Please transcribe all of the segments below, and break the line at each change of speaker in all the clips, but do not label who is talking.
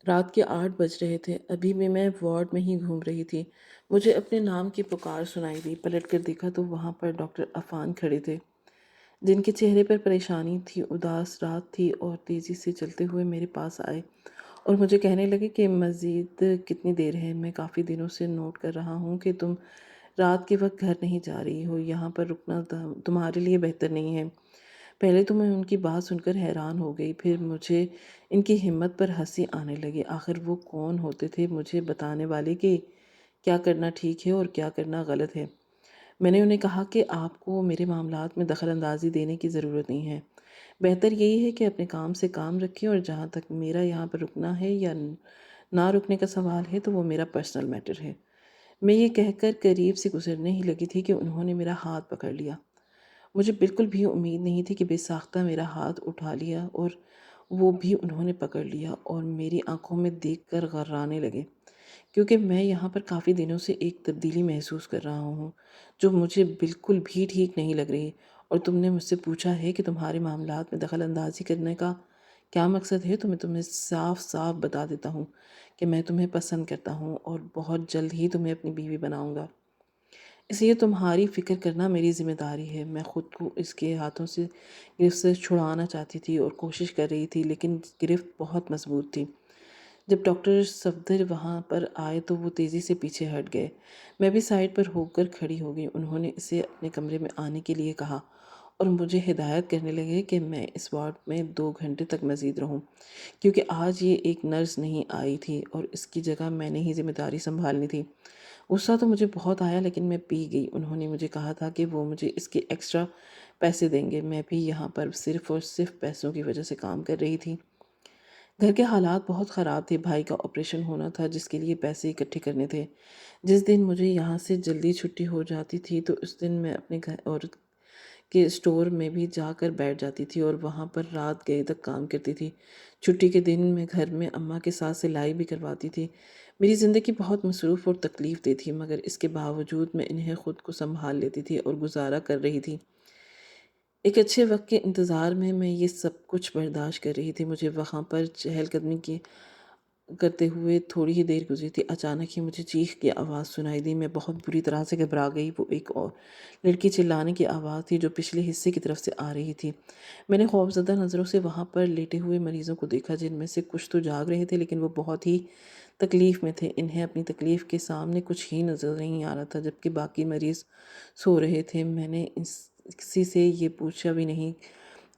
رات کے 8 بج رہے تھے، ابھی بھی میں وارڈ میں ہی گھوم رہی تھی۔ مجھے اپنے نام کی پکار سنائی دی، پلٹ کر دیکھا تو وہاں پر ڈاکٹر عفان کھڑے تھے، جن کے چہرے پر پریشانی تھی۔ اداس رات تھی اور تیزی سے چلتے ہوئے میرے پاس آئے اور مجھے کہنے لگے کہ مزید کتنی دیر ہے؟ میں کافی دنوں سے نوٹ کر رہا ہوں کہ تم رات کے وقت گھر نہیں جا رہی ہو، یہاں پر رکنا تمہارے لیے بہتر نہیں ہے۔ پہلے تو میں ان کی بات سن کر حیران ہو گئی، پھر مجھے ان کی ہمت پر ہنسی آنے لگی۔ آخر وہ کون ہوتے تھے مجھے بتانے والے کہ کیا کرنا ٹھیک ہے اور کیا کرنا غلط ہے؟ میں نے انہیں کہا کہ آپ کو میرے معاملات میں دخل اندازی دینے کی ضرورت نہیں ہے۔ بہتر یہی ہے کہ اپنے کام سے کام رکھیں، اور جہاں تک میرا یہاں پر رکنا ہے یا نہ رکنے کا سوال ہے تو وہ میرا پرسنل میٹر ہے۔ میں یہ کہہ کر قریب سے گزرنے ہی لگی تھی کہ انہوں نے میرا ہاتھ پکڑ لیا۔ مجھے بالکل بھی امید نہیں تھی کہ بے ساختہ میرا ہاتھ اٹھا لیا، اور وہ بھی انہوں نے پکڑ لیا اور میری آنکھوں میں دیکھ کر غرانے لگے، کیونکہ میں یہاں پر کافی دنوں سے ایک تبدیلی محسوس کر رہا ہوں جو مجھے بالکل بھی ٹھیک نہیں لگ رہی۔ اور تم نے مجھ سے پوچھا ہے کہ تمہارے معاملات میں دخل اندازی کرنے کا کیا مقصد ہے، تو میں تمہیں صاف صاف بتا دیتا ہوں کہ میں تمہیں پسند کرتا ہوں اور بہت جلد ہی تمہیں اپنی بیوی بناؤں گا۔ اس لیے تمہاری فکر کرنا میری ذمہ داری ہے۔ میں خود کو اس کے ہاتھوں سے گرفت سے چھڑانا چاہتی تھی اور کوشش کر رہی تھی، لیکن گرفت بہت مضبوط تھی۔ جب ڈاکٹر صفدر وہاں پر آئے تو وہ تیزی سے پیچھے ہٹ گئے۔ میں بھی سائڈ پر ہو کر کھڑی ہو گئی۔ انہوں نے اسے اپنے کمرے میں آنے کے لیے کہا اور مجھے ہدایت کرنے لگے کہ میں اس وارڈ میں 2 گھنٹے تک مزید رہوں، کیونکہ آج یہ ایک نرس نہیں آئی تھی اور اس کی جگہ میں نے ہی ذمہ داری سنبھالنی تھی۔ غصہ تو مجھے بہت آیا، لیکن میں پی گئی۔ انہوں نے مجھے کہا تھا کہ وہ مجھے اس کے ایکسٹرا پیسے دیں گے۔ میں بھی یہاں پر صرف اور صرف پیسوں کی وجہ سے کام کر رہی تھی۔ گھر کے حالات بہت خراب تھے، بھائی کا آپریشن ہونا تھا جس کے لیے پیسے اکٹھے کرنے تھے۔ جس دن مجھے یہاں سے جلدی چھٹی ہو جاتی تھی تو اس دن میں اپنے گھر اور کے اسٹور میں بھی جا کر بیٹھ جاتی تھی اور وہاں پر رات گئے تک کام کرتی تھی۔ چھٹی کے دن میں گھر میں اماں کے ساتھ سلائی بھی کرواتی تھی۔ میری زندگی بہت مصروف اور تکلیف دہ تھی، مگر اس کے باوجود میں انہیں خود کو سنبھال لیتی تھی اور گزارا کر رہی تھی۔ ایک اچھے وقت کے انتظار میں یہ سب کچھ برداشت کر رہی تھی۔ مجھے وہاں پر چہل قدمی کی کرتے ہوئے تھوڑی ہی دیر گزری تھی، اچانک ہی مجھے چیخ کی آواز سنائی دی۔ میں بہت بری طرح سے گھبرا گئی۔ وہ ایک اور لڑکی چلانے کی آواز تھی جو پچھلے حصے کی طرف سے آ رہی تھی۔ میں نے خوفزدہ نظروں سے وہاں پر لیٹے ہوئے مریضوں کو دیکھا، جن میں سے کچھ تو جاگ رہے تھے لیکن وہ بہت ہی تکلیف میں تھے۔ انہیں اپنی تکلیف کے سامنے کچھ ہی نظر نہیں آ رہا تھا، جبکہ باقی مریض سو رہے تھے۔ میں نے کسی سے یہ پوچھا بھی نہیں۔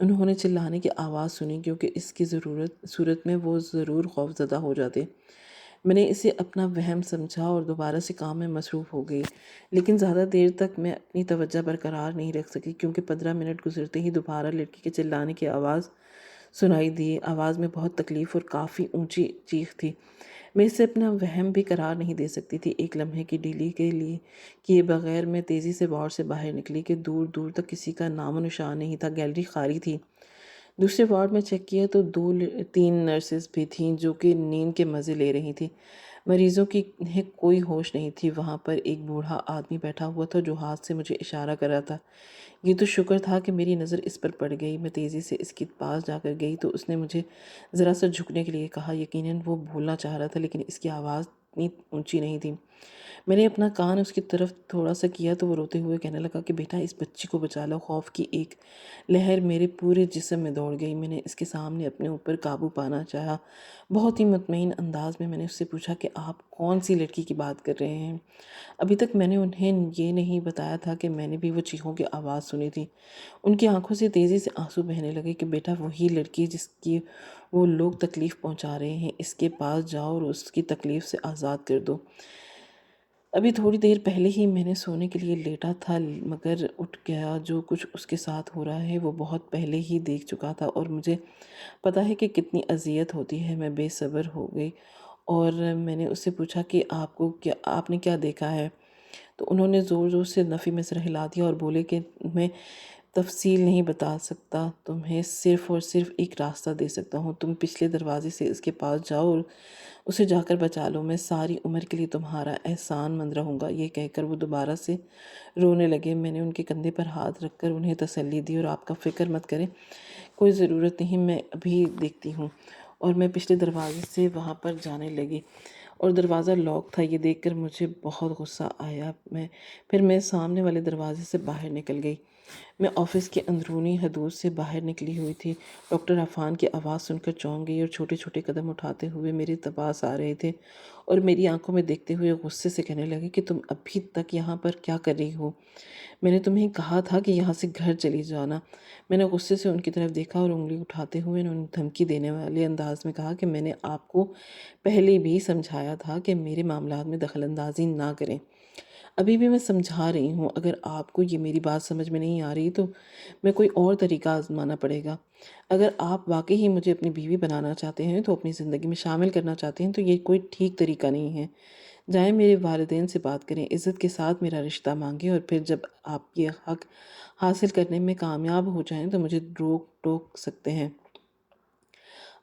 انہوں نے چلانے کی آواز سنی، کیونکہ اس کی صورت میں وہ ضرور خوفزدہ ہو جاتے۔ میں نے اسے اپنا وہم سمجھا اور دوبارہ سے کام میں مصروف ہو گئی، لیکن زیادہ دیر تک میں اپنی توجہ برقرار نہیں رکھ سکی، کیونکہ 15 منٹ گزرتے ہی دوبارہ لڑکی کے چلانے کی آواز سنائی دی۔ آواز میں بہت تکلیف اور کافی اونچی چیخ تھی۔ میں اسے اپنا وہم بھی قرار نہیں دے سکتی تھی۔ ایک لمحے کی ڈیلی کے لیے کیے بغیر میں تیزی سے وارڈ سے باہر نکلی کہ دور دور تک کسی کا نام و نشان نہیں تھا۔ گیلری خالی تھی۔ دوسرے وارڈ میں چیک کیا تو 2-3 نرسز بھی تھیں جو کہ نیند کے مزے لے رہی تھیں۔ مریضوں کی انہیں کوئی ہوش نہیں تھی۔ وہاں پر ایک بوڑھا آدمی بیٹھا ہوا تھا جو ہاتھ سے مجھے اشارہ کر رہا تھا۔ یہ تو شکر تھا کہ میری نظر اس پر پڑ گئی۔ میں تیزی سے اس کے پاس جا کر گئی تو اس نے مجھے ذرا سا جھکنے کے لیے کہا۔ یقیناً وہ بولنا چاہ رہا تھا، لیکن اس کی آواز اتنی اونچی نہیں تھی۔ میں نے اپنا کان اس کی طرف تھوڑا سا کیا تو وہ روتے ہوئے کہنے لگا کہ بیٹا اس بچی کو بچا لو۔ خوف کی ایک لہر میرے پورے جسم میں دوڑ گئی۔ میں نے اس کے سامنے اپنے اوپر قابو پانا چاہا۔ بہت ہی مطمئن انداز میں نے اس سے پوچھا کہ آپ کون سی لڑکی کی بات کر رہے ہیں؟ ابھی تک میں نے انہیں یہ نہیں بتایا تھا کہ میں نے بھی وہ چیخوں کی آواز سنی تھی۔ ان کی آنکھوں سے تیزی سے آنسو بہنے لگے کہ بیٹا وہی لڑکی جس کی وہ لوگ تکلیف پہنچا رہے ہیں، اس کے پاس جاؤ اور اس کی تکلیف سے آزاد کر دو۔ ابھی تھوڑی دیر پہلے ہی میں نے سونے کے لیے لیٹا تھا، مگر اٹھ گیا۔ جو کچھ اس کے ساتھ ہو رہا ہے وہ بہت پہلے ہی دیکھ چکا تھا اور مجھے پتا ہے کہ کتنی اذیت ہوتی ہے۔ میں بے صبر ہو گئی اور میں نے اس سے پوچھا کہ آپ نے کیا دیکھا ہے؟ تو انہوں نے زور زور سے نفی میں سر ہلا دیا اور بولے کہ میں تفصیل نہیں بتا سکتا، تمہیں صرف اور صرف ایک راستہ دے سکتا ہوں۔ تم پچھلے دروازے سے اس کے پاس جاؤ اور اسے جا کر بچا لو۔ میں ساری عمر کے لیے تمہارا احسان مند رہوں گا۔ یہ کہہ کر وہ دوبارہ سے رونے لگے۔ میں نے ان کے کندھے پر ہاتھ رکھ کر انہیں تسلی دی اور آپ کا فکر مت کریں، کوئی ضرورت نہیں، میں ابھی دیکھتی ہوں۔ اور میں پچھلے دروازے سے وہاں پر جانے لگی اور دروازہ لاک تھا۔ یہ دیکھ کر مجھے بہت غصہ آیا۔ پھر میں سامنے والے دروازے سے باہر نکل گئی۔ میں آفس کے اندرونی حدود سے باہر نکلی ہوئی تھی۔ ڈاکٹر عفان کی آواز سن کر چونک گئی اور چھوٹے چھوٹے قدم اٹھاتے ہوئے میرے پاس آ رہے تھے اور میری آنکھوں میں دیکھتے ہوئے غصے سے کہنے لگے کہ تم ابھی تک یہاں پر کیا کر رہی ہو؟ میں نے تمہیں کہا تھا کہ یہاں سے گھر چلی جانا۔ میں نے غصے سے ان کی طرف دیکھا اور انگلی اٹھاتے ہوئے انہوں نے دھمکی دینے والے انداز میں کہا کہ میں نے آپ کو پہلے بھی سمجھایا تھا کہ میرے معاملات میں دخل اندازی نہ کریں۔ ابھی بھی میں سمجھا رہی ہوں، اگر آپ کو یہ میری بات سمجھ میں نہیں آ رہی تو میں کوئی اور طریقہ آزمانا پڑے گا۔ اگر آپ واقعی ہی مجھے اپنی بیوی بنانا چاہتے ہیں تو اپنی زندگی میں شامل کرنا چاہتے ہیں تو یہ کوئی ٹھیک طریقہ نہیں ہے۔ جائیں میرے والدین سے بات کریں، عزت کے ساتھ میرا رشتہ مانگیں اور پھر جب آپ یہ حق حاصل کرنے میں کامیاب ہو جائیں تو مجھے روک ٹوک سکتے ہیں۔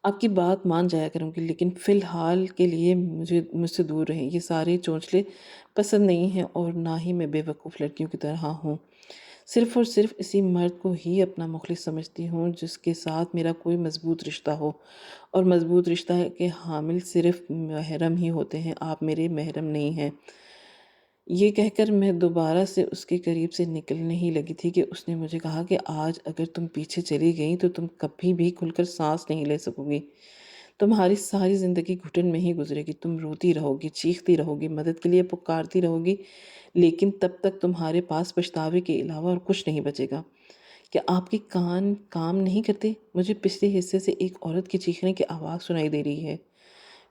آپ کی بات مان جایا کروں گی، لیکن فی الحال کے لیے مجھ سے دور رہیں۔ یہ سارے چونچلے پسند نہیں ہیں اور نہ ہی میں بے وقوف لڑکیوں کی طرح ہوں۔ صرف اور صرف اسی مرد کو ہی اپنا مخلص سمجھتی ہوں جس کے ساتھ میرا کوئی مضبوط رشتہ ہو، اور مضبوط رشتہ کے حامل صرف محرم ہی ہوتے ہیں۔ آپ میرے محرم نہیں ہیں۔ یہ کہہ کر میں دوبارہ سے اس کے قریب سے نکلنے ہی لگی تھی کہ اس نے مجھے کہا کہ آج اگر تم پیچھے چلی گئی تو تم کبھی بھی کھل کر سانس نہیں لے سکو گی۔ تمہاری ساری زندگی گھٹن میں ہی گزرے گی۔ تم روتی رہو گی، چیختی رہو گی، مدد کے لیے پکارتی رہو گی، لیکن تب تک تمہارے پاس پچھتاوے کے علاوہ اور کچھ نہیں بچے گا۔ کیا آپ کے کان کام نہیں کرتے؟ مجھے پچھلے حصے سے ایک عورت کی چیخنے کی آواز سنائی دے رہی ہے۔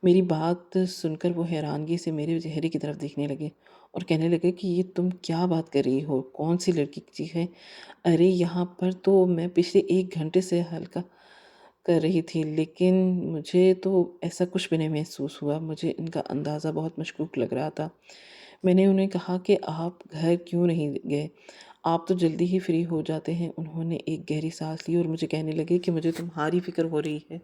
میری بات سن کر وہ حیرانگی سے میرے چہرے کی طرف دیکھنے لگے اور کہنے لگے کہ یہ تم کیا بات کر رہی ہو؟ کون سی لڑکی کی چیخ ہے؟ ارے یہاں پر تو میں پچھلے 1 گھنٹے سے ہلکا کر رہی تھی، لیکن مجھے تو ایسا کچھ بھی نہیں محسوس ہوا۔ مجھے ان کا اندازہ بہت مشکوک لگ رہا تھا۔ میں نے انہیں کہا کہ آپ گھر کیوں نہیں گئے؟ آپ تو جلدی ہی فری ہو جاتے ہیں۔ انہوں نے ایک گہری سانس لی اور مجھے کہنے لگے کہ مجھے تمہاری فکر ہو رہی ہے۔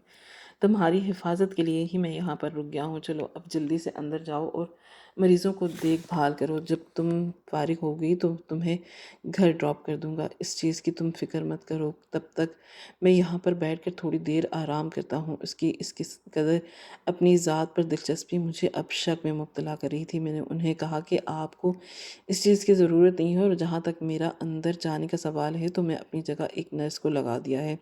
تمہاری حفاظت کے لیے ہی میں یہاں پر رک گیا ہوں۔ چلو اب جلدی سے اندر جاؤ اور مریضوں کو دیکھ بھال کرو۔ جب تم فارغ ہو گئی تو تمہیں گھر ڈراپ کر دوں گا۔ اس چیز کی تم فکر مت کرو۔ تب تک میں یہاں پر بیٹھ کر تھوڑی دیر آرام کرتا ہوں۔ اس کی قدر اپنی ذات پر دلچسپی مجھے اب شک میں مبتلا کر رہی تھی۔ میں نے انہیں کہا کہ آپ کو اس چیز کی ضرورت نہیں ہے، اور جہاں تک میرا اندر جانے کا سوال ہے تو میں اپنی جگہ ایک نرس کو لگا دیا ہے۔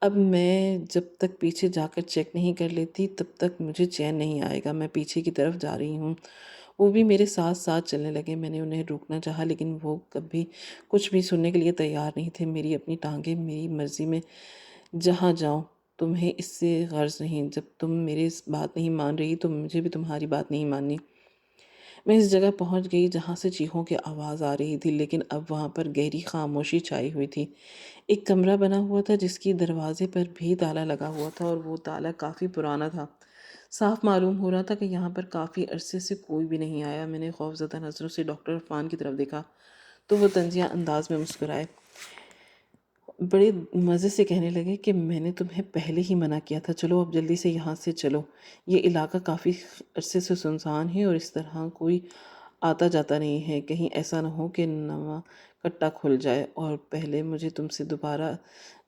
اب میں جب تک پیچھے جا کر چیک نہیں کر لیتی تب تک مجھے چین نہیں آئے گا۔ میں پیچھے کی طرف جا رہی ہوں۔ وہ بھی میرے ساتھ ساتھ چلنے لگے۔ میں نے انہیں روکنا چاہا لیکن وہ کبھی کچھ بھی سننے کے لیے تیار نہیں تھے۔ میری اپنی ٹانگیں میری مرضی میں جہاں جاؤں، تمہیں اس سے غرض نہیں۔ جب تم میری بات نہیں مان رہی تو مجھے بھی تمہاری بات نہیں ماننی۔ میں اس جگہ پہنچ گئی جہاں سے چیخوں کی آواز آ رہی تھی، لیکن اب وہاں پر گہری خاموشی چھائی ہوئی تھی۔ ایک کمرہ بنا ہوا تھا جس کی دروازے پر بھی تالا لگا ہوا تھا، اور وہ تالا کافی پرانا تھا۔ صاف معلوم ہو رہا تھا کہ یہاں پر کافی عرصے سے کوئی بھی نہیں آیا۔ میں نے خوفزدہ نظروں سے ڈاکٹر عرفان کی طرف دیکھا تو وہ طنزیہ انداز میں مسکرائے۔ بڑے مزے سے کہنے لگے کہ میں نے تمہیں پہلے ہی منع کیا تھا، چلو اب جلدی سے یہاں سے چلو۔ یہ علاقہ کافی عرصے سے سنسان ہے اور اس طرح کوئی آتا جاتا نہیں ہے۔ کہیں ایسا نہ ہو کہ نواں کٹا کھل جائے اور پہلے مجھے تم سے دوبارہ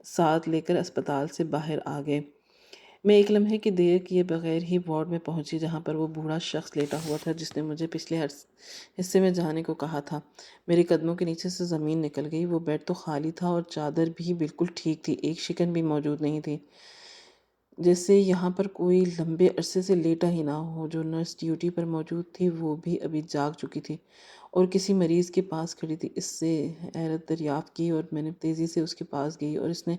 ساتھ لے کر اسپتال سے باہر آ گئے۔ میں ایک لمحے کی دیر کیے بغیر ہی وارڈ میں پہنچی جہاں پر وہ بوڑھا شخص لیٹا ہوا تھا جس نے مجھے پچھلے حصے میں جانے کو کہا تھا۔ میرے قدموں کے نیچے سے زمین نکل گئی۔ وہ بیڈ تو خالی تھا اور چادر بھی بالکل ٹھیک تھی، ایک شکن بھی موجود نہیں تھی، جیسے یہاں پر کوئی لمبے عرصے سے لیٹا ہی نہ ہو۔ جو نرس ڈیوٹی پر موجود تھی وہ بھی ابھی جاگ چکی تھی اور کسی مریض کے پاس کھڑی تھی۔ اس سے حیرت دریافت کی اور میں نے تیزی سے اس کے پاس گئی اور اس نے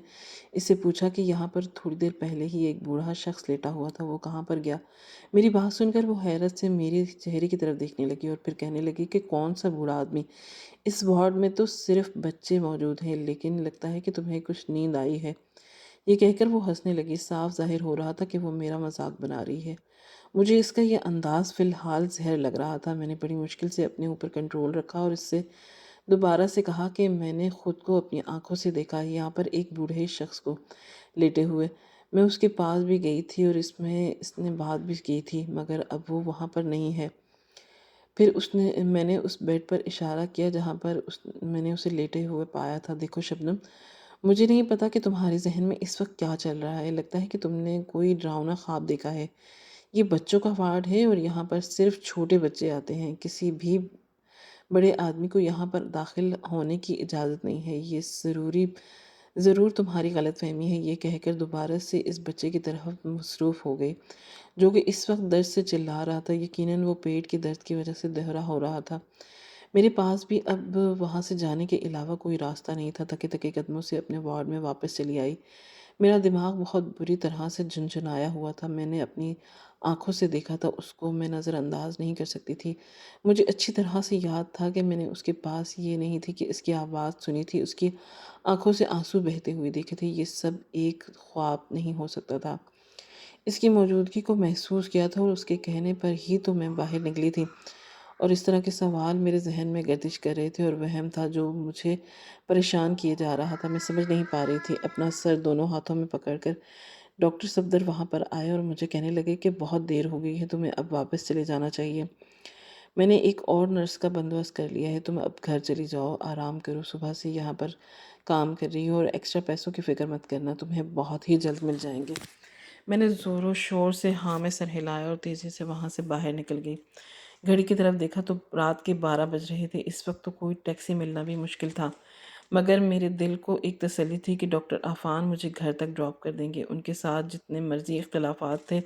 اس سے پوچھا کہ یہاں پر تھوڑی دیر پہلے ہی ایک بوڑھا شخص لیٹا ہوا تھا، وہ کہاں پر گیا؟ میری بات سن کر وہ حیرت سے میرے چہرے کی طرف دیکھنے لگی اور پھر کہنے لگی کہ کون سا بوڑھا آدمی؟ اس وارڈ میں تو صرف بچے موجود ہیں، لیکن لگتا ہے کہ تمہیں کچھ نیند آئی ہے۔ یہ کہہ کر وہ ہنسنے لگی۔ صاف ظاہر ہو رہا تھا کہ وہ میرا مذاق بنا رہی ہے۔ مجھے اس کا یہ انداز فی الحال زہر لگ رہا تھا۔ میں نے بڑی مشکل سے اپنے اوپر کنٹرول رکھا اور اس سے دوبارہ سے کہا کہ میں نے خود کو اپنی آنکھوں سے دیکھا ہے یہاں پر ایک بوڑھے شخص کو لیٹے ہوئے۔ میں اس کے پاس بھی گئی تھی اور اس نے بات بھی کی تھی، مگر اب وہ وہاں پر نہیں ہے۔ پھر میں نے اس بیڈ پر اشارہ کیا جہاں پر میں نے اسے لیٹے ہوئے پایا تھا۔ دیکھو شبنم، مجھے نہیں پتا کہ تمہارے ذہن میں اس وقت کیا چل رہا ہے، لگتا ہے کہ تم نے کوئی ڈراؤنا خواب دیکھا ہے۔ یہ بچوں کا وارڈ ہے اور یہاں پر صرف چھوٹے بچے آتے ہیں، کسی بھی بڑے آدمی کو یہاں پر داخل ہونے کی اجازت نہیں ہے۔ یہ ضرور تمہاری غلط فہمی ہے۔ یہ کہہ کر دوبارہ سے اس بچے کی طرف مصروف ہو گئی جو کہ اس وقت درد سے چلا رہا تھا، یقیناً وہ پیٹ کے درد کی وجہ سے دہرا ہو رہا تھا۔ میرے پاس بھی اب وہاں سے جانے کے علاوہ کوئی راستہ نہیں تھا۔ تھکے تھکے قدموں سے اپنے وارڈ میں واپس چلی آئی۔ میرا دماغ بہت بری طرح سے جھنجھنایا ہوا تھا۔ میں نے اپنی آنکھوں سے دیکھا تھا، اس کو میں نظر انداز نہیں کر سکتی تھی۔ مجھے اچھی طرح سے یاد تھا کہ میں نے اس کے پاس یہ نہیں تھی کہ اس کی آواز سنی تھی، اس کی آنکھوں سے آنسو بہتے ہوئے دیکھے تھے۔ یہ سب ایک خواب نہیں ہو سکتا تھا۔ اس کی موجودگی کو محسوس کیا تھا اور اس کے کہنے پر ہی تو میں باہر نکلی تھی، اور اس طرح کے سوال میرے ذہن میں گردش کر رہے تھے اور وہم تھا جو مجھے پریشان کیے جا رہا تھا۔ میں سمجھ نہیں پا رہی تھی۔ اپنا سر دونوں ہاتھوں میں پکڑ کر ڈاکٹر صفدر وہاں پر آئے اور مجھے کہنے لگے کہ بہت دیر ہو گئی ہے، تمہیں اب واپس چلے جانا چاہیے۔ میں نے ایک اور نرس کا بندوبست کر لیا ہے، تم اب گھر چلی جاؤ، آرام کرو، صبح سے یہاں پر کام کر رہی ہو اور ایکسٹرا پیسوں کی فکر مت کرنا، تمہیں بہت ہی جلد مل جائیں گے۔ میں نے زور و شور سے ہاں میں سر ہلایا اور تیزی سے وہاں سے باہر نکل گئی۔ گھڑی کی طرف دیکھا تو رات کے 12 بج رہے تھے۔ اس وقت تو کوئی ٹیکسی ملنا بھی مشکل تھا، مگر میرے دل کو ایک تسلی تھی کہ ڈاکٹر عفان مجھے گھر تک ڈراپ کر دیں گے۔ ان کے ساتھ جتنے مرضی اختلافات تھے،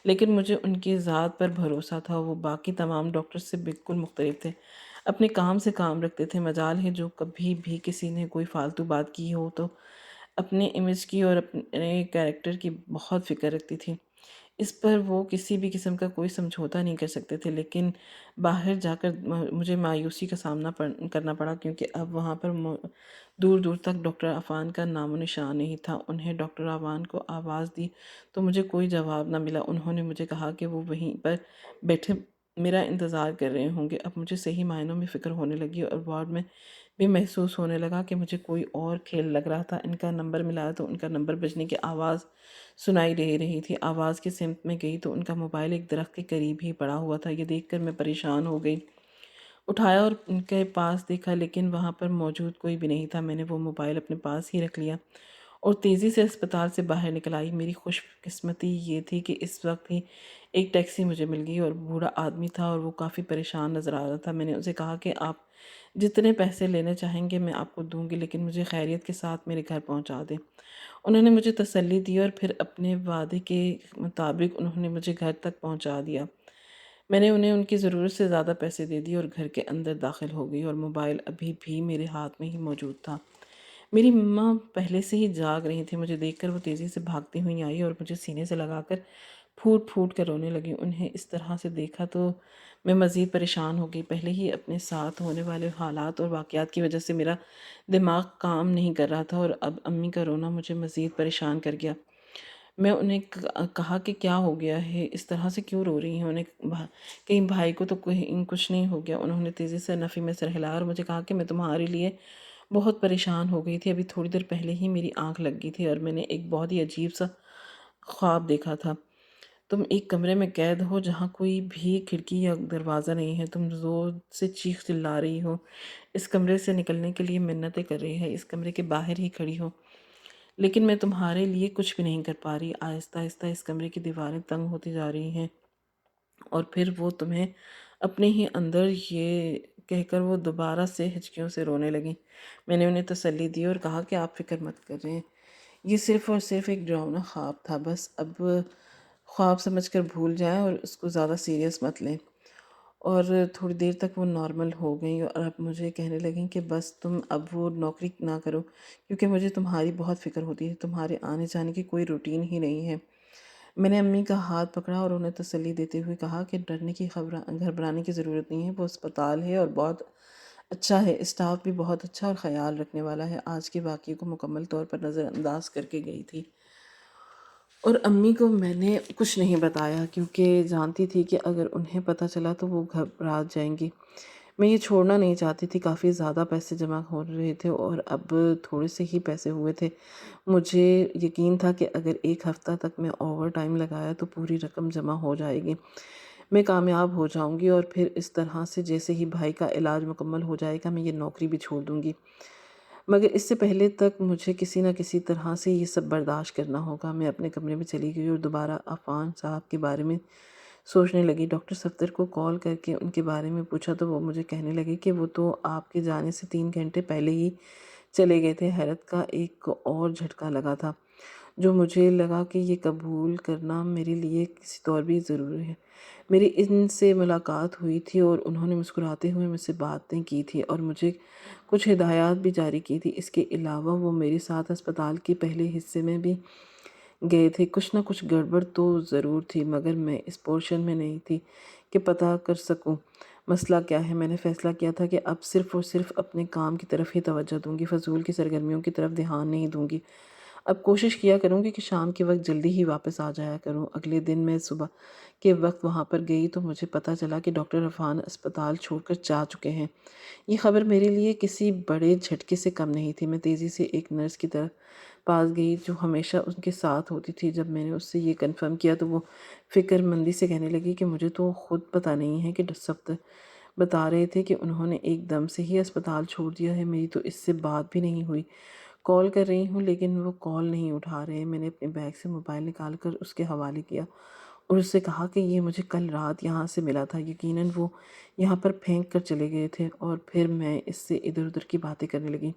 لیکن مجھے ان کی ذات پر بھروسہ تھا۔ وہ باقی تمام ڈاکٹر سے بالکل مختلف تھے، اپنے کام سے کام رکھتے تھے۔ مجال ہے جو کبھی بھی کسی نے کوئی فالتو بات کی ہو تو اپنے امیج کی اور اپنے کیریکٹر کی بہت فکر رکھتی تھی۔ اس پر وہ کسی بھی قسم کا کوئی سمجھوتا نہیں کر سکتے تھے، لیکن باہر جا کر مجھے مایوسی کا سامنا کرنا پڑا، کیونکہ اب وہاں پر دور دور تک ڈاکٹر عفان کا نام و نشان نہیں تھا۔ انہیں ڈاکٹر عفان کو آواز دی تو مجھے کوئی جواب نہ ملا۔ انہوں نے مجھے کہا کہ وہ وہیں پر بیٹھے میرا انتظار کر رہے ہوں گے۔ اب مجھے صحیح معنوں میں فکر ہونے لگی اور وارڈ میں بھی محسوس ہونے لگا کہ مجھے کوئی اور کھیل لگ رہا تھا۔ ان کا نمبر ملایا تو ان کا نمبر بجنے کی آواز سنائی دے رہی تھی۔ آواز کی سمت میں گئی تو ان کا موبائل ایک درخت کے قریب ہی پڑا ہوا تھا۔ یہ دیکھ کر میں پریشان ہو گئی، اٹھایا اور ان کے پاس دیکھا، لیکن وہاں پر موجود کوئی بھی نہیں تھا۔ میں نے وہ موبائل اپنے پاس ہی رکھ لیا اور تیزی سے اسپتال سے باہر نکل آئی۔ میری خوش قسمتی یہ تھی کہ اس وقت ہی ایک ٹیکسی مجھے مل گئی اور بوڑھا آدمی تھا اور وہ کافی پریشان نظر آ رہا تھا۔ میں نے اسے کہا کہ آپ جتنے پیسے لینے چاہیں گے میں آپ کو دوں گی، لیکن مجھے خیریت کے ساتھ میرے گھر پہنچا دیں۔ انہوں نے مجھے تسلی دی اور پھر اپنے وعدے کے مطابق انہوں نے مجھے گھر تک پہنچا دیا۔ میں نے انہیں ان کی ضرورت سے زیادہ پیسے دے دیے اور گھر کے اندر داخل ہو گئی، اور موبائل ابھی بھی میرے ہاتھ میں ہی موجود تھا۔ میری ماں پہلے سے ہی جاگ رہی تھی۔ مجھے دیکھ کر وہ تیزی سے بھاگتی ہوئی آئی اور مجھے سینے سے لگا کر پھوٹ پھوٹ کر رونے لگی۔ انہیں اس طرح سے دیکھا تو میں مزید پریشان ہو گئی۔ پہلے ہی اپنے ساتھ ہونے والے حالات اور واقعات کی وجہ سے میرا دماغ کام نہیں کر رہا تھا، اور اب امی کا رونا مجھے مزید پریشان کر گیا۔ میں انہیں کہا کہ کیا ہو گیا ہے، اس طرح سے کیوں رو رہی ہیں؟ انہیں کہیں بھائی کو تو کچھ نہیں ہو گیا؟ انہوں نے تیزی سے نفی میں سر ہلایا اور مجھے کہا کہ میں تمہارے لیے بہت پریشان ہو گئی تھی۔ ابھی تھوڑی دیر پہلے ہی میری آنکھ لگ گئی تھی اور میں نے ایک بہت ہی عجیب سا خواب دیکھا تھا۔ تم ایک کمرے میں قید ہو جہاں کوئی بھی کھڑکی یا دروازہ نہیں ہے۔ تم زور سے چیخ چلا رہی ہو، اس کمرے سے نکلنے کے لیے منتیں کر رہی ہے، اس کمرے کے باہر ہی کھڑی ہو، لیکن میں تمہارے لیے کچھ بھی نہیں کر پا رہی۔ آہستہ آہستہ اس کمرے کی دیواریں تنگ ہوتی جا رہی ہیں، اور پھر وہ تمہیں اپنے ہی اندر یہ کہہ کر وہ دوبارہ سے ہچکیوں سے رونے لگیں۔ میں نے انہیں تسلی دی اور کہا کہ آپ فکر مت کریں، یہ صرف اور صرف ایک ڈراؤنا خواب تھا، بس اب خواب سمجھ کر بھول جائیں اور اس کو زیادہ سیریس مت لیں۔ اور تھوڑی دیر تک وہ نارمل ہو گئیں اور اب مجھے کہنے لگیں کہ بس تم اب وہ نوکری نہ کرو، کیونکہ مجھے تمہاری بہت فکر ہوتی ہے، تمہارے آنے جانے کی کوئی روٹین ہی نہیں ہے۔ میں نے امی کا ہاتھ پکڑا اور انہیں تسلی دیتے ہوئے کہا کہ ڈرنے کی گھبرانے کی ضرورت نہیں ہے، وہ اسپتال ہے اور بہت اچھا ہے، اسٹاف بھی بہت اچھا اور خیال رکھنے والا ہے۔ آج کے واقعے کو مکمل طور پر نظر انداز کر کے گئی تھی، اور امی کو میں نے کچھ نہیں بتایا، کیونکہ جانتی تھی کہ اگر انہیں پتہ چلا تو وہ گھبرا جائیں گی۔ میں یہ چھوڑنا نہیں چاہتی تھی۔ کافی زیادہ پیسے جمع ہو رہے تھے اور اب تھوڑے سے ہی پیسے ہوئے تھے۔ مجھے یقین تھا کہ اگر ایک ہفتہ تک میں اوور ٹائم لگایا تو پوری رقم جمع ہو جائے گی، میں کامیاب ہو جاؤں گی، اور پھر اس طرح سے جیسے ہی بھائی کا علاج مکمل ہو جائے گا میں یہ نوکری بھی چھوڑ دوں گی۔ مگر اس سے پہلے تک مجھے کسی نہ کسی طرح سے یہ سب برداشت کرنا ہوگا۔ میں اپنے کمرے میں چلی گئی اور دوبارہ عفان صاحب کے بارے میں سوچنے لگی۔ ڈاکٹر صفدر کو کال کر کے ان کے بارے میں پوچھا تو وہ مجھے کہنے لگے کہ وہ تو آپ کے جانے سے 3 گھنٹے پہلے ہی چلے گئے تھے۔ حیرت کا ایک اور جھٹکا لگا تھا جو مجھے لگا کہ یہ قبول کرنا میرے لیے کسی طور بھی ضروری ہے۔ میری ان سے ملاقات ہوئی تھی اور انہوں نے مسکراتے ہوئے مجھ سے باتیں کی تھی اور مجھے کچھ ہدایات بھی جاری کی تھی۔ اس کے علاوہ وہ میرے ساتھ ہسپتال کے پہلے حصے میں بھی گئے تھے۔ کچھ نہ کچھ گڑبڑ تو ضرور تھی، مگر میں اس پورشن میں نہیں تھی کہ پتہ کر سکوں مسئلہ کیا ہے۔ میں نے فیصلہ کیا تھا کہ اب صرف اور صرف اپنے کام کی طرف ہی توجہ دوں گی، فضول کی سرگرمیوں کی طرف دھیان نہیں دوں گی۔ اب کوشش کیا کروں گی کہ شام کے وقت جلدی ہی واپس آ جایا کروں۔ اگلے دن میں صبح کے وقت وہاں پر گئی تو مجھے پتہ چلا کہ ڈاکٹر عفان اسپتال چھوڑ کر جا چکے ہیں۔ یہ خبر میرے لیے کسی بڑے جھٹکے سے کم نہیں تھی۔ میں تیزی سے ایک نرس کی طرف پاس گئی جو ہمیشہ ان کے ساتھ ہوتی تھی۔ جب میں نے اس سے یہ کنفرم کیا تو وہ فکر مندی سے کہنے لگی کہ مجھے تو خود پتہ نہیں ہے کہ سب بتا رہے تھے کہ انہوں نے ایک دم سے ہی اسپتال چھوڑ دیا ہے۔ میری تو اس سے بات بھی نہیں ہوئی۔ کال کر رہی ہوں لیکن وہ کال نہیں اٹھا رہے۔ میں نے اپنے بیگ سے موبائل نکال کر اس کے حوالے کیا اور اس سے کہا کہ یہ مجھے کل رات یہاں سے ملا تھا، یقیناً وہ یہاں پر پھینک کر چلے گئے تھے۔ اور پھر میں اس سے ادھر ادھر کی باتیں کرنے لگی،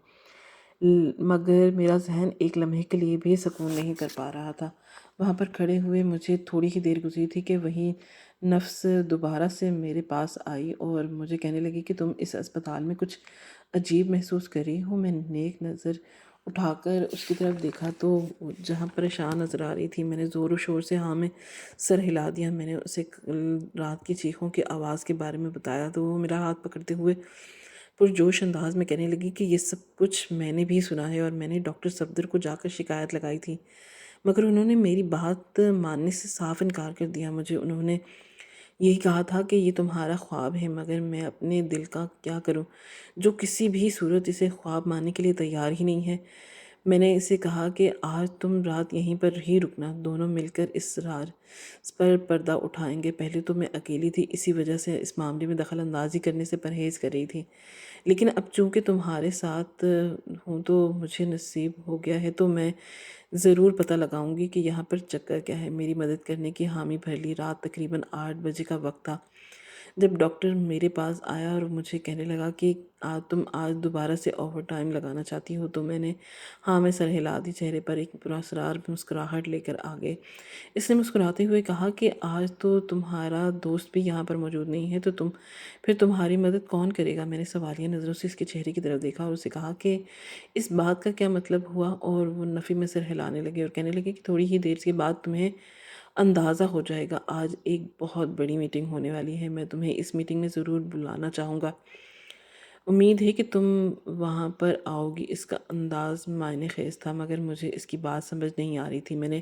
مگر میرا ذہن ایک لمحے کے لیے بھی سکون نہیں کر پا رہا تھا۔ وہاں پر کھڑے ہوئے مجھے تھوڑی ہی دیر گزری تھی کہ وہی نفس دوبارہ سے میرے پاس آئی اور مجھے کہنے لگی کہ تم اس اسپتال میں کچھ عجیب محسوس کر رہی ہو۔ میں نے ایک نظر اٹھا کر اس کی طرف دیکھا تو جہاں پریشان نظر آ رہی تھی، میں نے زور و شور سے ہاں میں سر ہلا دیا۔ میں نے اسے رات کی چیخوں کی آواز کے بارے میں بتایا تو وہ میرا ہاتھ پکڑتے ہوئے پرجوش انداز میں کہنے لگی کہ یہ سب کچھ میں نے بھی سنا ہے اور میں نے ڈاکٹر صفدر کو جا کر شکایت لگائی تھی، مگر انہوں نے میری بات ماننے سے صاف انکار کر دیا۔ مجھے انہوں نے یہی کہا تھا کہ یہ تمہارا خواب ہے، مگر میں اپنے دل کا کیا کروں جو کسی بھی صورت اسے خواب ماننے کے لیے تیار ہی نہیں ہے۔ میں نے اسے کہا کہ آج تم رات یہیں پر ہی رکنا، دونوں مل کر اس راز پر پردہ اٹھائیں گے۔ پہلے تو میں اکیلی تھی، اسی وجہ سے اس معاملے میں دخل اندازی کرنے سے پرہیز کر رہی تھی، لیکن اب چونکہ تمہارے ساتھ ہوں تو مجھے نصیب ہو گیا ہے تو میں ضرور پتہ لگاؤں گی کہ یہاں پر چکر کیا ہے۔ میری مدد کرنے کی حامی بھر لی۔ رات تقریباً 8 بجے کا وقت تھا جب ڈاکٹر میرے پاس آیا اور مجھے کہنے لگا کہ تم آج دوبارہ سے اوور ٹائم لگانا چاہتی ہو تو میں نے ہاں میں سر ہلا دی۔ چہرے پر ایک پراسرار مسکراہٹ لے کر آ گئے۔ اس نے مسکراتے ہوئے کہا کہ آج تو تمہارا دوست بھی یہاں پر موجود نہیں ہے تو پھر تمہاری مدد کون کرے گا؟ میں نے سوالیہ نظروں سے اس کے چہرے کی طرف دیکھا اور اسے کہا کہ اس بات کا کیا مطلب ہوا، اور وہ نفی میں سر ہلانے لگے اور کہنے لگے کہ تھوڑی ہی دیر کے بعد تمہیں اندازہ ہو جائے گا۔ آج ایک بہت بڑی میٹنگ ہونے والی ہے، میں تمہیں اس میٹنگ میں ضرور بلانا چاہوں گا۔ امید ہے کہ تم وہاں پر آؤ گی۔ اس کا انداز معنی خیز تھا مگر مجھے اس کی بات سمجھ نہیں آ رہی تھی۔ میں نے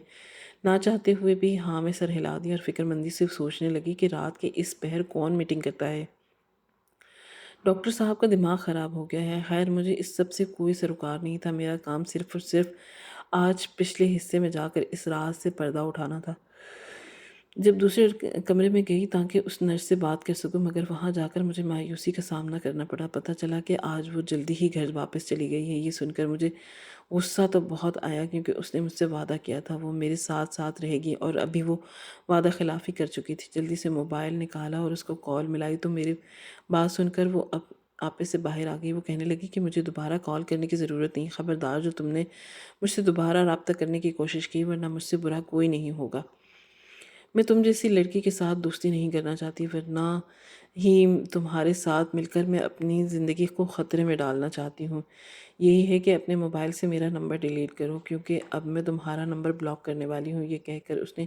نہ چاہتے ہوئے بھی ہاں میں سر ہلا دیا اور فکر مندی سے سوچنے لگی کہ رات کے اس پہر کون میٹنگ کرتا ہے۔ ڈاکٹر صاحب کا دماغ خراب ہو گیا ہے۔ خیر مجھے اس سب سے کوئی سروکار نہیں تھا۔ میرا کام صرف اور صرف آج پچھلے حصے میں جا کر اس راز سے پردہ اٹھانا تھا۔ جب دوسرے کمرے میں گئی تاکہ اس نرس سے بات کر سکوں، مگر وہاں جا کر مجھے مایوسی کا سامنا کرنا پڑا۔ پتہ چلا کہ آج وہ جلدی ہی گھر واپس چلی گئی ہے۔ یہ سن کر مجھے غصہ تو بہت آیا کیونکہ اس نے مجھ سے وعدہ کیا تھا وہ میرے ساتھ ساتھ رہے گی اور ابھی وہ وعدہ خلافی کر چکی تھی۔ جلدی سے موبائل نکالا اور اس کو کال ملائی تو میری بات سن کر وہ آپے سے باہر آ گئی۔ وہ کہنے لگی کہ مجھے دوبارہ کال کرنے کی ضرورت نہیں، خبردار جو تم نے مجھ سے دوبارہ رابطہ کرنے کی کوشش کی، ورنہ مجھ سے برا کوئی نہیں ہوگا۔ میں تم جیسی لڑکی کے ساتھ دوستی نہیں کرنا چاہتی، ورنہ ہی تمہارے ساتھ مل کر میں اپنی زندگی کو خطرے میں ڈالنا چاہتی ہوں۔ یہی ہے کہ اپنے موبائل سے میرا نمبر ڈیلیٹ کرو کیونکہ اب میں تمہارا نمبر بلاک کرنے والی ہوں۔ یہ کہہ کر اس نے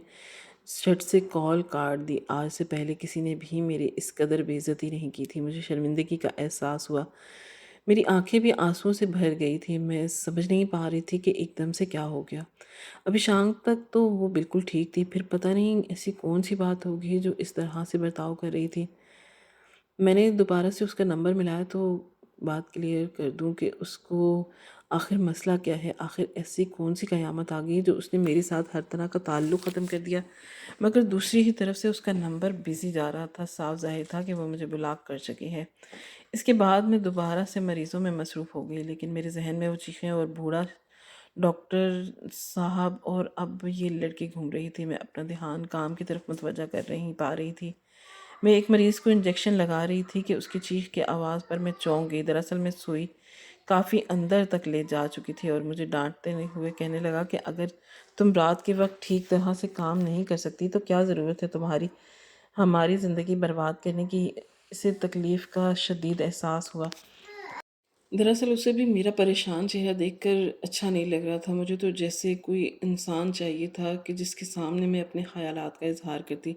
جھٹ سے کال کاٹ دی۔ آج سے پہلے کسی نے بھی میرے اس قدر بے عزتی نہیں کی تھی۔ مجھے شرمندگی کا احساس ہوا، میری آنکھیں بھی آنسوؤں سے بھر گئی تھی۔ میں سمجھ نہیں پا رہی تھی کہ ایک دم سے کیا ہو گیا۔ ابھی شام تک تو وہ بالکل ٹھیک تھی، پھر پتہ نہیں ایسی کون سی بات ہوگی جو اس طرح سے برتاؤ کر رہی تھی۔ میں نے دوبارہ سے اس کا نمبر ملایا تو بات کلیئر کر دوں کہ اس کو آخر مسئلہ کیا ہے، آخر ایسی کون سی قیامت آ گئی جو اس نے میرے ساتھ ہر طرح کا تعلق ختم کر دیا۔ مگر دوسری ہی طرف سے اس کا نمبر بزی جا رہا تھا، صاف ظاہر تھا کہ وہ مجھے بلاک کر چکی ہے۔ اس کے بعد میں دوبارہ سے مریضوں میں مصروف ہو گئی، لیکن میرے ذہن میں وہ چیخیں اور بوڑھا ڈاکٹر صاحب اور اب یہ لڑکی گھوم رہی تھی۔ میں اپنا دھیان کام کی طرف متوجہ کر رہی پا رہی تھی۔ میں ایک مریض کو انجیکشن لگا رہی تھی کہ اس کی چیخ کے آواز پر میں چونک گئی۔ دراصل میں سوئی کافی اندر تک لے جا چکی تھی اور مجھے ڈانٹتے ہوئے کہنے لگا کہ اگر تم رات کے وقت ٹھیک طرح سے کام نہیں کر سکتی تو کیا ضرورت ہے تمہاری ہماری زندگی برباد کرنے کی۔ اسے تکلیف کا شدید احساس ہوا۔ دراصل اسے بھی میرا پریشان چہرہ دیکھ کر اچھا نہیں لگ رہا تھا۔ مجھے تو جیسے کوئی انسان چاہیے تھا کہ جس کے سامنے میں اپنے خیالات کا اظہار کرتی۔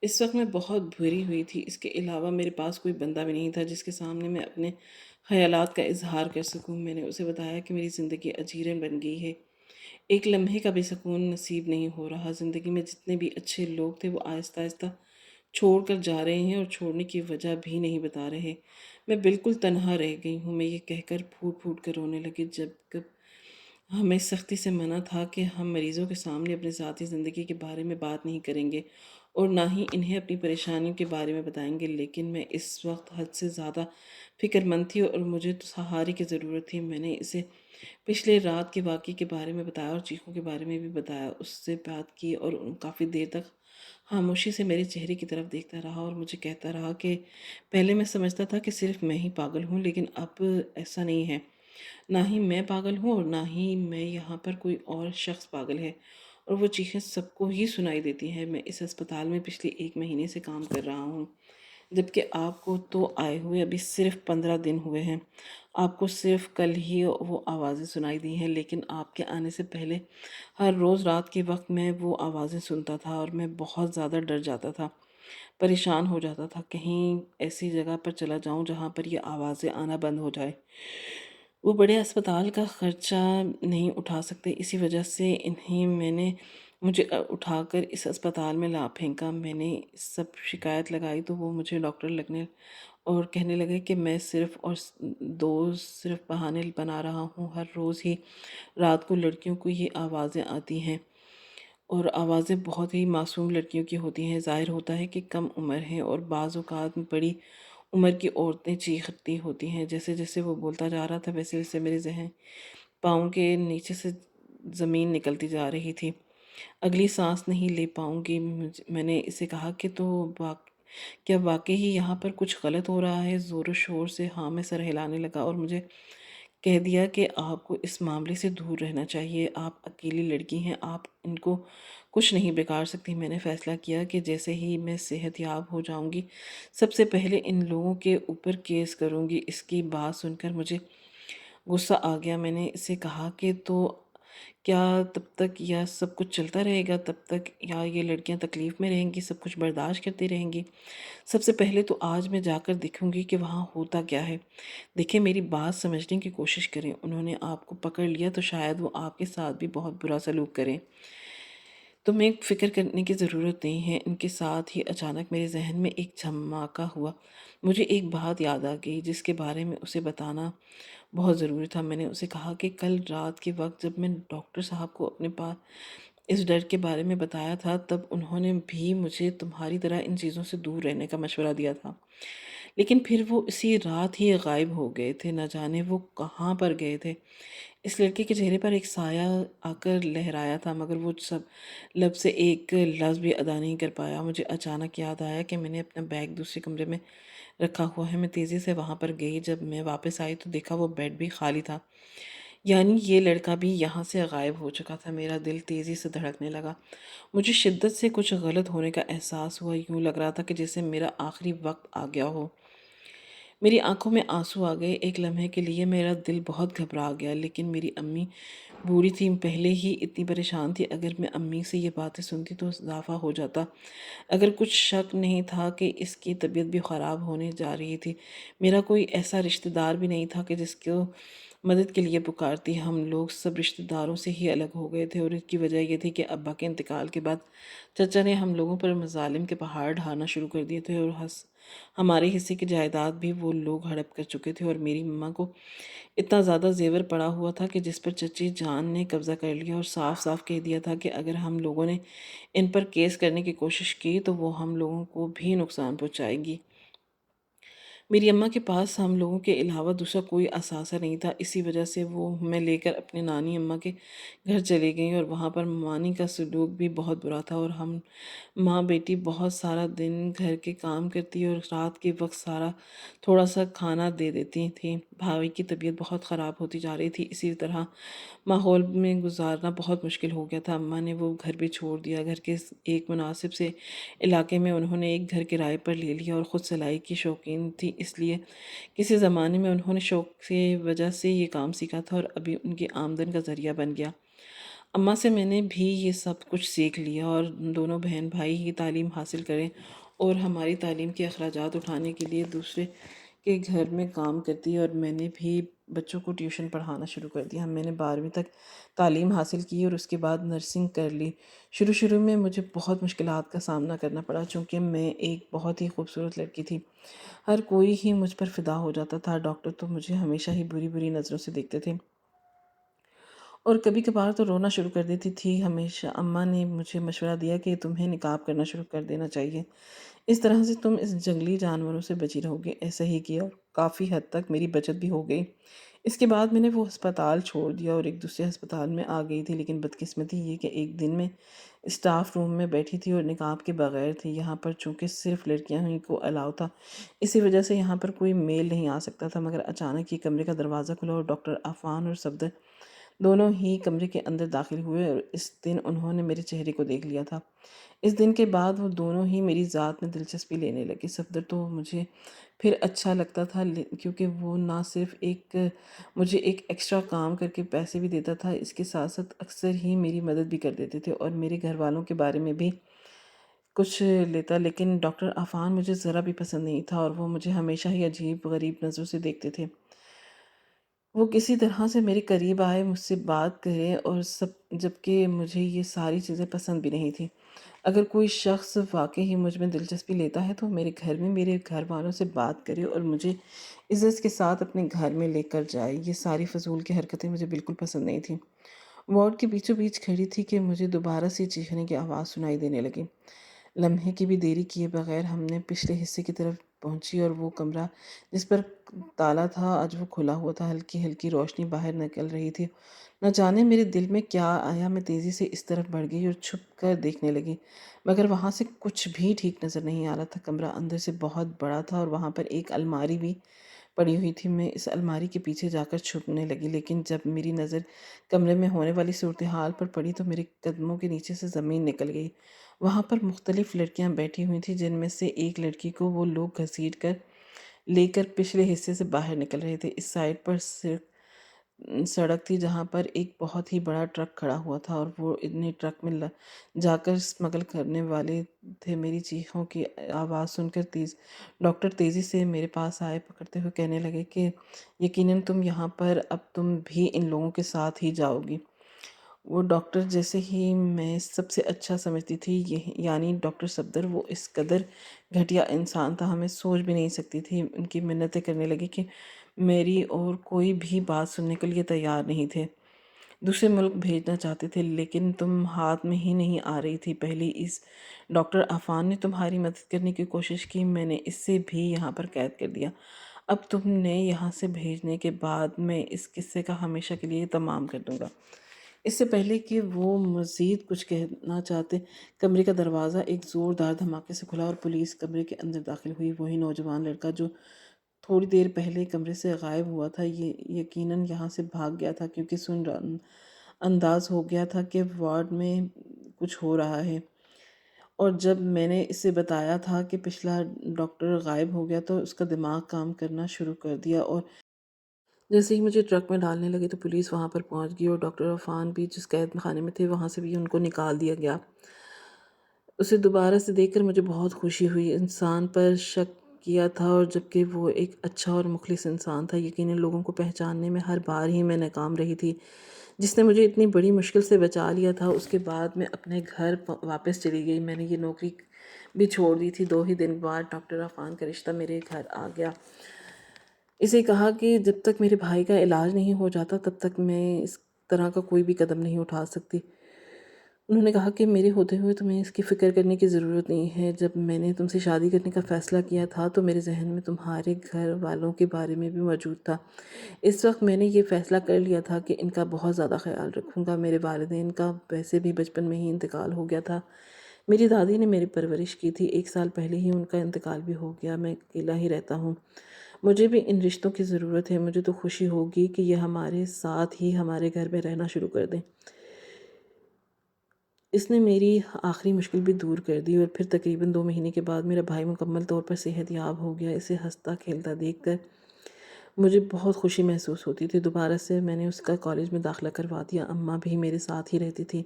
اس وقت میں بہت بھری ہوئی تھی۔ اس کے علاوہ میرے پاس کوئی بندہ بھی نہیں تھا جس کے سامنے میں اپنے خیالات کا اظہار کر سکوں۔ میں نے اسے بتایا کہ میری زندگی اجیرن بن گئی ہے، ایک لمحے کا بھی سکون نصیب نہیں ہو رہا۔ زندگی میں جتنے بھی اچھے لوگ تھے وہ آہستہ آہستہ چھوڑ کر جا رہے ہیں اور چھوڑنے کی وجہ بھی نہیں بتا رہے۔ میں بالکل تنہا رہ گئی ہوں۔ میں یہ کہہ کر پھوٹ پھوٹ کر رونے لگی، جب ہمیں سختی سے منع تھا کہ ہم مریضوں کے سامنے اپنی ذاتی زندگی کے بارے میں بات نہیں کریں گے اور نہ ہی انہیں اپنی پریشانیوں کے بارے میں بتائیں گے، لیکن میں اس وقت حد سے زیادہ فکر مند تھی اور مجھے تو سہارے کی ضرورت تھی۔ میں نے اسے پچھلے رات کے واقعے کے بارے میں بتایا اور چیخوں کے بارے میں بھی بتایا۔ اس سے بات کی اور کافی دیر تک خاموشی سے میرے چہرے کی طرف دیکھتا رہا اور مجھے کہتا رہا کہ پہلے میں سمجھتا تھا کہ صرف میں ہی پاگل ہوں، لیکن اب ایسا نہیں ہے۔ نہ ہی میں پاگل ہوں اور نہ ہی میں یہاں پر کوئی اور شخص پاگل ہے، اور وہ چیخیں سب کو ہی سنائی دیتی ہیں۔ میں اس ہسپتال میں پچھلے 1 مہینے سے کام کر رہا ہوں، جبکہ آپ کو تو آئے ہوئے ابھی صرف 15 دن ہوئے ہیں۔ آپ کو صرف کل ہی وہ آوازیں سنائی دی ہیں، لیکن آپ کے آنے سے پہلے ہر روز رات کے وقت میں وہ آوازیں سنتا تھا اور میں بہت زیادہ ڈر جاتا تھا، پریشان ہو جاتا تھا۔ کہیں ایسی جگہ پر چلا جاؤں جہاں پر یہ آوازیں آنا بند ہو جائے۔ وہ بڑے اسپتال کا خرچہ نہیں اٹھا سکتے، اسی وجہ سے مجھے اٹھا کر اس اسپتال میں لا پھینکا۔ میں نے سب شکایت لگائی تو وہ مجھے ڈاکٹر لگنے اور کہنے لگے کہ میں صرف بہانے بنا رہا ہوں۔ ہر روز ہی رات کو لڑکیوں کو یہ آوازیں آتی ہیں اور آوازیں بہت ہی معصوم لڑکیوں کی ہوتی ہیں۔ ظاہر ہوتا ہے کہ کم عمر ہیں اور بعض اوقات بڑی عمر کی عورتیں چیختی ہوتی ہیں۔ جیسے جیسے وہ بولتا جا رہا تھا ویسے ویسے میرے ذہن پاؤں کے نیچے سے زمین نکلتی جا رہی تھی۔ اگلی سانس نہیں لے پاؤں گی۔ میں نے اسے کہا کہ کیا واقعی یہاں پر کچھ غلط ہو رہا ہے؟ زور و شور سے ہاں میں سر ہلانے لگا اور مجھے کہہ دیا کہ آپ کو اس معاملے سے دور رہنا چاہیے۔ آپ اکیلی لڑکی ہیں، آپ ان کو کچھ نہیں بگاڑ سکتی۔ میں نے فیصلہ کیا کہ جیسے ہی میں صحت یاب ہو جاؤں گی سب سے پہلے ان لوگوں کے اوپر کیس کروں گی۔ اس کی بات سن کر مجھے غصہ آ گیا۔ میں نے اسے کہا کہ تو کیا تب تک یہ سب کچھ چلتا رہے گا؟ تب تک یا یہ لڑکیاں تکلیف میں رہیں گی، سب کچھ برداشت کرتی رہیں گی؟ سب سے پہلے تو آج میں جا کر دیکھوں گی کہ وہاں ہوتا کیا ہے۔ دیکھیں، میری بات سمجھنے کی کوشش کریں۔ انہوں نے آپ کو پکڑ لیا تو شاید وہ آپ کے ساتھ بھی بہت برا سلوک کریں۔ تمہیں فکر کرنے کی ضرورت نہیں ہے ان کے ساتھ ہی۔ اچانک میرے ذہن میں ایک جھماکا ہوا۔ مجھے ایک بات یاد آ گئی جس کے بارے میں اسے بتانا بہت ضروری تھا۔ میں نے اسے کہا کہ کل رات کے وقت جب میں ڈاکٹر صاحب کو اپنے پاس اس ڈر کے بارے میں بتایا تھا تب انہوں نے بھی مجھے تمہاری طرح ان چیزوں سے دور رہنے کا مشورہ دیا تھا، لیکن پھر وہ اسی رات ہی غائب ہو گئے تھے۔ نہ جانے وہ کہاں پر گئے تھے۔ اس لڑکے کے چہرے پر ایک سایہ آ کر لہرایا تھا، مگر وہ سب لب سے ایک لفظ بھی ادا نہیں کر پایا۔ مجھے اچانک یاد آیا کہ میں نے اپنا بیگ دوسرے کمرے میں رکھا ہوا ہے۔ میں تیزی سے وہاں پر گئی۔ جب میں واپس آئی تو دیکھا وہ بیڈ بھی خالی تھا، یعنی یہ لڑکا بھی یہاں سے غائب ہو چکا تھا۔ میرا دل تیزی سے دھڑکنے لگا۔ مجھے شدت سے کچھ غلط ہونے کا احساس ہوا۔ یوں لگ رہا تھا کہ جیسے میرا آخری وقت آ گیا ہو۔ میری آنکھوں میں آنسو آ گئے۔ ایک لمحے کے لیے میرا دل بہت گھبرا گیا، لیکن میری امی بوڑھی تھی، پہلے ہی اتنی پریشان تھی۔ اگر میں امی سے یہ باتیں سنتی تو اضافہ ہو جاتا۔ اگر کچھ شک نہیں تھا کہ اس کی طبیعت بھی خراب ہونے جا رہی تھی۔ میرا کوئی ایسا رشتہ دار بھی نہیں تھا کہ جس کو مدد کے لیے پکارتی۔ ہم لوگ سب رشتہ داروں سے ہی الگ ہو گئے تھے، اور اس کی وجہ یہ تھی کہ ابا کے انتقال کے بعد چچا نے ہم لوگوں پر مظالم کے پہاڑ ڈھانا شروع کر دیے تھے، اور ہمارے حصے کی جائیداد بھی وہ لوگ ہڑپ کر چکے تھے، اور میری ماں کو اتنا زیادہ زیور پڑا ہوا تھا کہ جس پر چچی جان نے قبضہ کر لیا، اور صاف صاف کہہ دیا تھا کہ اگر ہم لوگوں نے ان پر کیس کرنے کی کوشش کی تو وہ ہم لوگوں کو بھی نقصان پہنچائے گی۔ میری اماں کے پاس ہم لوگوں کے علاوہ دوسرا کوئی اثاثہ نہیں تھا، اسی وجہ سے وہ ہمیں لے کر اپنے نانی اماں کے گھر چلی گئیں، اور وہاں پر مانی کا سلوک بھی بہت برا تھا، اور ہم ماں بیٹی بہت سارا دن گھر کے کام کرتی اور رات کے وقت سارا تھوڑا سا کھانا دے دیتی تھیں۔ بھائی کی طبیعت بہت خراب ہوتی جا رہی تھی، اسی طرح ماحول میں گزارنا بہت مشکل ہو گیا تھا۔ اماں نے وہ گھر بھی چھوڑ دیا۔ گھر کے ایک مناسب سے علاقے میں انہوں نے ایک گھر کرائے پر لے لیا، اور خود سلائی کی شوقین تھی، اس لیے کسی زمانے میں انہوں نے شوق کی وجہ سے یہ کام سیکھا تھا، اور ابھی ان کی آمدن کا ذریعہ بن گیا۔ اماں سے میں نے بھی یہ سب کچھ سیکھ لیا، اور دونوں بہن بھائی ہی تعلیم حاصل کریں، اور ہماری تعلیم کے اخراجات اٹھانے کے لیے دوسرے کے گھر میں کام کرتی، اور میں نے بھی بچوں کو ٹیوشن پڑھانا شروع کر دیا۔ میں نے 12ویں تک تعلیم حاصل کی، اور اس کے بعد نرسنگ کر لی۔ شروع میں مجھے بہت مشکلات کا سامنا کرنا پڑا، چونکہ میں ایک بہت ہی خوبصورت لڑکی تھی۔ ہر کوئی ہی مجھ پر فدا ہو جاتا تھا۔ ڈاکٹر تو مجھے ہمیشہ ہی بری بری نظروں سے دیکھتے تھے، اور کبھی کبھار تو رونا شروع کر دیتی تھی۔ ہمیشہ اماں نے مجھے مشورہ دیا کہ تمہیں نکاب کرنا شروع کر دینا چاہیے، اس طرح سے تم اس جنگلی جانوروں سے بچی رہو گے۔ ایسا ہی کیا، اور کافی حد تک میری بچت بھی ہو گئی۔ اس کے بعد میں نے وہ ہسپتال چھوڑ دیا اور ایک دوسرے ہسپتال میں آ گئی تھی، لیکن بدقسمتی یہ کہ ایک دن میں اسٹاف روم میں بیٹھی تھی اور نقاب کے بغیر تھی۔ یہاں پر چونکہ صرف لڑکیاں ہی کو الاؤ تھا، اسی وجہ سے یہاں پر کوئی میل نہیں آ سکتا تھا، مگر اچانک یہ کمرے کا دروازہ کھلا اور ڈاکٹر عفان اور صفدر دونوں ہی کمرے کے اندر داخل ہوئے، اور اس دن انہوں نے میرے چہرے کو دیکھ لیا تھا۔ اس دن کے بعد وہ دونوں ہی میری ذات میں دلچسپی لینے لگے۔ صفدر تو مجھے پھر اچھا لگتا تھا، کیونکہ وہ نہ صرف مجھے ایک ایکسٹرا کام کر کے پیسے بھی دیتا تھا، اس کے ساتھ ساتھ اکثر ہی میری مدد بھی کر دیتے تھے، اور میرے گھر والوں کے بارے میں بھی کچھ لیتا۔ لیکن ڈاکٹر عفان مجھے ذرا بھی پسند نہیں تھا، اور وہ مجھے ہمیشہ ہی عجیب غریب نظروں سے دیکھتے تھے۔ وہ کسی طرح سے میرے قریب آئے، مجھ سے بات کرے، اور جبکہ مجھے یہ ساری چیزیں پسند بھی نہیں تھیں۔ اگر کوئی شخص واقعی ہی مجھ میں دلچسپی لیتا ہے تو میرے گھر میں میرے گھر والوں سے بات کرے اور مجھے عزت کے ساتھ اپنے گھر میں لے کر جائے۔ یہ ساری فضول کی حرکتیں مجھے بالکل پسند نہیں تھیں۔ وارڈ کے بیچوں بیچ کھڑی تھی کہ مجھے دوبارہ سے چیخنے کی آواز سنائی دینے لگی۔ لمحے کی بھی دیری کیے بغیر ہم نے پچھلے حصے کی طرف پہنچی، اور وہ کمرہ جس پر تالا تھا آج وہ کھلا ہوا تھا۔ ہلکی ہلکی روشنی باہر نکل رہی تھی۔ نہ جانے میرے دل میں کیا آیا، میں تیزی سے اس طرف بڑھ گئی اور چھپ کر دیکھنے لگی، مگر وہاں سے کچھ بھی ٹھیک نظر نہیں آ رہا تھا۔ کمرہ اندر سے بہت بڑا تھا، اور وہاں پر ایک الماری بھی پڑی ہوئی تھی۔ میں اس الماری کے پیچھے جا کر چھپنے لگی، لیکن جب میری نظر کمرے میں ہونے والی صورتحال پر پڑی تو میرے قدموں کے نیچے سے زمین نکل گئی۔ وہاں پر مختلف لڑکیاں بیٹھی ہوئی تھیں، جن میں سے ایک لڑکی کو وہ لوگ گھسیٹ کر لے کر پچھلے حصے سے باہر نکل رہے تھے۔ اس سائڈ پر سڑک تھی جہاں پر ایک بہت ہی بڑا ٹرک کھڑا ہوا تھا، اور وہ اتنے ٹرک میں جا کر اسمگل کرنے والے تھے۔ میری چیخوں کی آواز سن کر ڈاکٹر تیزی سے میرے پاس آئے، پکڑتے ہوئے کہنے لگے کہ یقیناً تم یہاں پر اب تم بھی ان لوگوں کے ساتھ ہی جاؤ گی۔ وہ ڈاکٹر جیسے ہی میں سب سے اچھا سمجھتی تھی، یعنی ڈاکٹر صفدر، وہ اس قدر گھٹیا انسان تھا ہمیں سوچ بھی نہیں سکتی تھی۔ ان کی منتیں کرنے لگی کہ میری اور کوئی بھی بات سننے کے لیے تیار نہیں تھے، دوسرے ملک بھیجنا چاہتے تھے، لیکن تم ہاتھ میں ہی نہیں آ رہی تھی۔ پہلے اس ڈاکٹر عفان نے تمہاری مدد کرنے کی کوشش کی، میں نے اسے بھی یہاں پر قید کر دیا۔ اب تم نے یہاں سے بھیجنے کے بعد میں اس قصے کا ہمیشہ کے لیے تمام کر دوں گا۔ اس سے پہلے کہ وہ مزید کچھ کہنا چاہتے، کمرے کا دروازہ ایک زوردار دھماکے سے کھلا اور پولیس کمرے کے اندر داخل ہوئی۔ وہی نوجوان لڑکا جو تھوڑی دیر پہلے کمرے سے غائب ہوا تھا، یہ یقیناً یہاں سے بھاگ گیا تھا، کیونکہ انداز ہو گیا تھا کہ وارڈ میں کچھ ہو رہا ہے۔ اور جب میں نے اسے بتایا تھا کہ پچھلا ڈاکٹر غائب ہو گیا تو اس کا دماغ کام کرنا شروع کر دیا، اور جیسے ہی مجھے ٹرک میں ڈالنے لگے تو پولیس وہاں پر پہنچ گئی، اور ڈاکٹر عفان بھی جس قید خانے میں تھے وہاں سے بھی ان کو نکال دیا گیا۔ اسے دوبارہ سے دیکھ کر مجھے بہت خوشی ہوئی۔ انسان پر شک کیا تھا، اور جبکہ وہ ایک اچھا اور مخلص انسان تھا، یقیناً لوگوں کو پہچاننے میں ہر بار ہی میں ناکام رہی تھی۔ جس نے مجھے اتنی بڑی مشکل سے بچا لیا تھا، اس کے بعد میں اپنے گھر واپس چلی گئی۔ میں نے یہ نوکری بھی چھوڑ دی تھی۔ 2 ہی دن بعد ڈاکٹر عفان کا رشتہ میرے گھر آ گیا۔ اسے کہا کہ جب تک میرے بھائی کا علاج نہیں ہو جاتا تب تک میں اس طرح کا کوئی بھی قدم نہیں اٹھا سکتی۔ انہوں نے کہا کہ میرے ہوتے ہوئے تمہیں اس کی فکر کرنے کی ضرورت نہیں ہے۔ جب میں نے تم سے شادی کرنے کا فیصلہ کیا تھا تو میرے ذہن میں تمہارے گھر والوں کے بارے میں بھی موجود تھا۔ اس وقت میں نے یہ فیصلہ کر لیا تھا کہ ان کا بہت زیادہ خیال رکھوں گا۔ میرے والدین کا ویسے بھی بچپن میں ہی انتقال ہو گیا تھا۔ میری دادی نے میری پرورش کی تھی، 1 سال پہلے ہی ان کا انتقال بھی ہو گیا۔ میں اکیلا ہی رہتا ہوں۔ مجھے بھی ان رشتوں کی ضرورت ہے۔ مجھے تو خوشی ہوگی کہ یہ ہمارے ساتھ ہی ہمارے گھر میں رہنا شروع کر دیں۔ اس نے میری آخری مشکل بھی دور کر دی، اور پھر تقریباً 2 مہینے کے بعد میرا بھائی مکمل طور پر صحت یاب ہو گیا۔ اسے ہنستا کھیلتا دیکھ کر مجھے بہت خوشی محسوس ہوتی تھی۔ دوبارہ سے میں نے اس کا کالج میں داخلہ کروا دیا۔ اماں بھی میرے ساتھ ہی رہتی تھی۔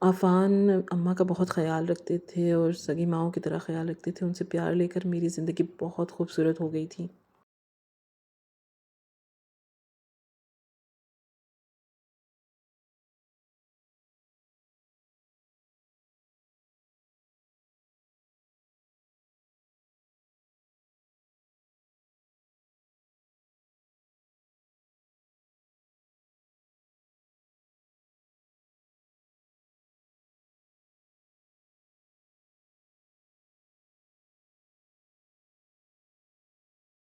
عفان اماں کا بہت خیال رکھتے تھے اور سگی ماؤں کی طرح خیال رکھتے تھے۔ ان سے پیار لے کر میری زندگی بہت خوبصورت ہو گئی تھی۔